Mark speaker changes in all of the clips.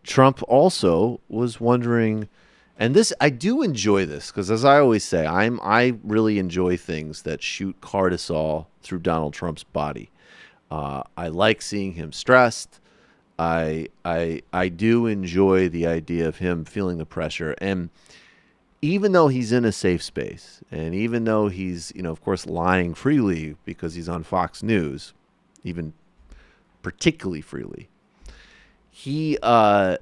Speaker 1: Trump also was wondering, and this I do enjoy this because, as I always say, I really enjoy things that shoot cortisol through Donald Trump's body. I like seeing him stressed. I do enjoy the idea of him feeling the pressure, and even though he's in a safe space, and even though he's of course lying freely because he's on Fox News, even particularly freely, he the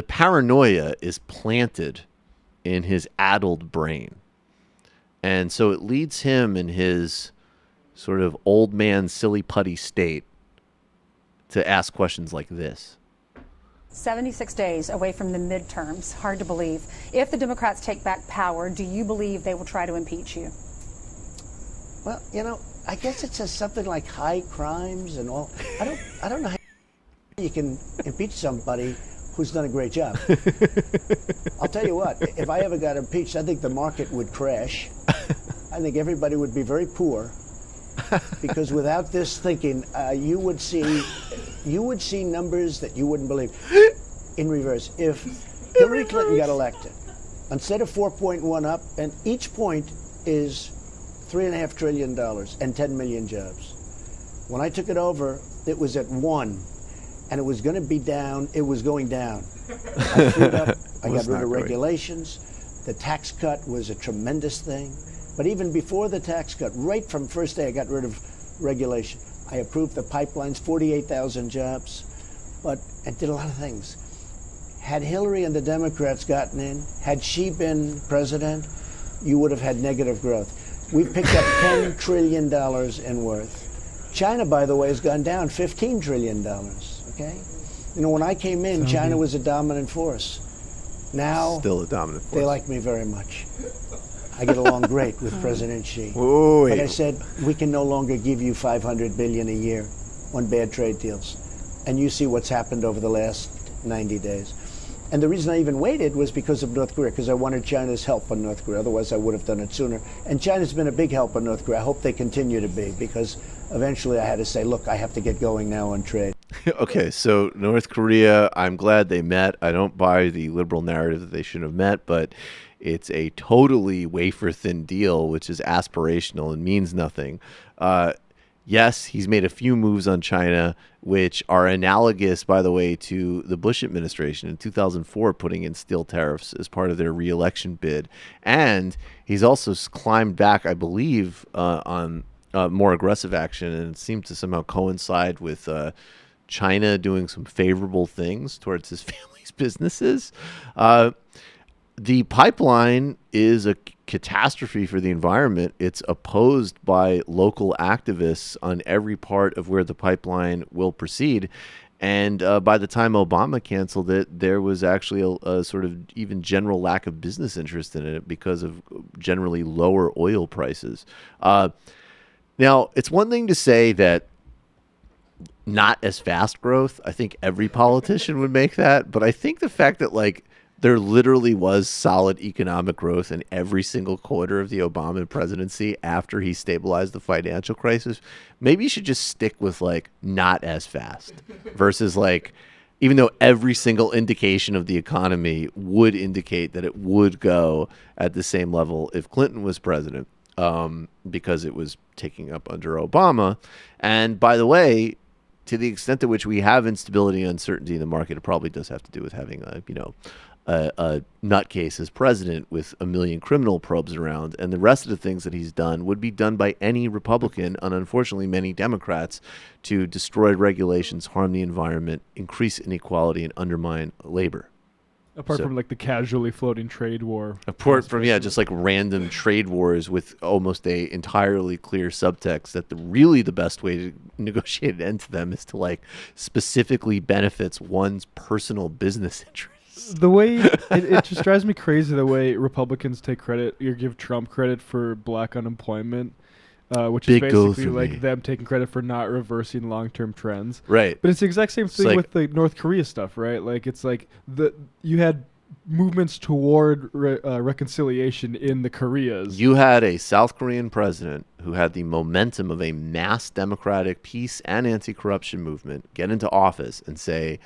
Speaker 1: paranoia is planted in his addled brain. And so it leads him in his sort of old man silly putty state to ask questions like this.
Speaker 2: 76 days away from the midterms. Hard to believe. If the Democrats take back power, do you believe they will try to impeach you?
Speaker 3: Well, I guess it says something like high crimes and all. I don't know how you can impeach somebody who's done a great job. I'll tell you what, if I ever got impeached, I think the market would crash. I think everybody would be very poor, because without this thinking, you would see numbers that you wouldn't believe. In reverse, if Hillary Clinton got elected, instead of 4.1 up, and each point is $3.5 trillion and 10 million jobs. When I took it over, it was at 1. And it was going to be down. It was going down. I freed up. I got rid of regulations. The tax cut was a tremendous thing. But even before the tax cut, right from first day, I got rid of regulation. I approved the pipelines, 48,000 jobs, and did a lot of things. Had Hillary and the Democrats gotten in, had she been president, you would have had negative growth. We've picked up $10 trillion in worth. China, by the way, has gone down $15 trillion. Okay? When I came in, China was a dominant force. Now,
Speaker 1: still a dominant force.
Speaker 3: They like me very much. I get along great with President Xi.
Speaker 1: Ooh,
Speaker 3: but I said, we can no longer give you $500 billion a year on bad trade deals. And you see what's happened over the last 90 days. And the reason I even waited was because of North Korea, because I wanted China's help on North Korea. Otherwise, I would have done it sooner. And China's been a big help on North Korea. I hope they continue to be, because eventually I had to say, look, I have to get going now on trade.
Speaker 1: Okay, so North Korea, I'm glad they met. I don't buy the liberal narrative that they shouldn't have met, but it's a totally wafer-thin deal, which is aspirational and means nothing. Yes, he's made a few moves on China, which are analogous, by the way, to the Bush administration in 2004 putting in steel tariffs as part of their re-election bid. And he's also climbed back, I believe, on more aggressive action, and it seemed to somehow coincide with China doing some favorable things towards his family's businesses. The pipeline is a catastrophe for the environment. It's opposed by local activists on every part of where the pipeline will proceed. And by the time Obama canceled it, there was actually a sort of even general lack of business interest in it because of generally lower oil prices. Now, it's one thing to say that not as fast growth. I think every politician would make that. But I think the fact that, there literally was solid economic growth in every single quarter of the Obama presidency after he stabilized the financial crisis, maybe you should just stick with not as fast versus even though every single indication of the economy would indicate that it would go at the same level if Clinton was president, because it was taking up under Obama. And by the way, to the extent to which we have instability and uncertainty in the market, it probably does have to do with having a nutcase as president with a million criminal probes around, and the rest of the things that he's done would be done by any Republican, and unfortunately many Democrats, to destroy regulations, harm the environment, increase inequality, and undermine labor.
Speaker 4: Apart from the casually floating trade war.
Speaker 1: Apart from, just random trade wars with almost a entirely clear subtext that really the best way to negotiate an end to them is to specifically benefits one's personal business interests.
Speaker 4: The way it just drives me crazy the way Republicans take credit or give Trump credit for black unemployment, which is basically them taking credit for not reversing long-term trends.
Speaker 1: Right.
Speaker 4: But it's the exact same thing with the North Korea stuff, right? You had movements toward reconciliation in the Koreas.
Speaker 1: You had a South Korean president who had the momentum of a mass democratic peace and anti-corruption movement get into office and say,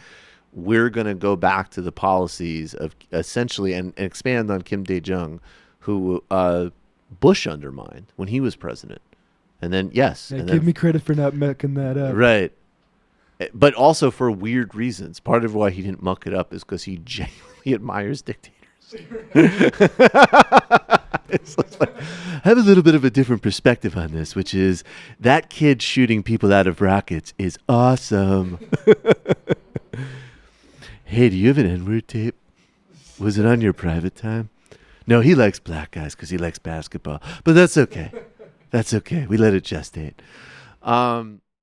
Speaker 1: we're going to go back to the policies of essentially and expand on Kim Dae-jung, who Bush undermined when he was president. And then, yes.
Speaker 4: Yeah,
Speaker 1: and
Speaker 4: give
Speaker 1: then,
Speaker 4: me credit for not mucking that up.
Speaker 1: Right. But also for weird reasons. Part of why he didn't muck it up is because he genuinely admires dictators. Like, I have a little bit of a different perspective on this, which is that kid shooting people out of rockets is awesome. Hey, do you have an N-word tape? Was it on your private time? No, he likes black guys because he likes basketball. But that's okay. That's okay. We let it gestate.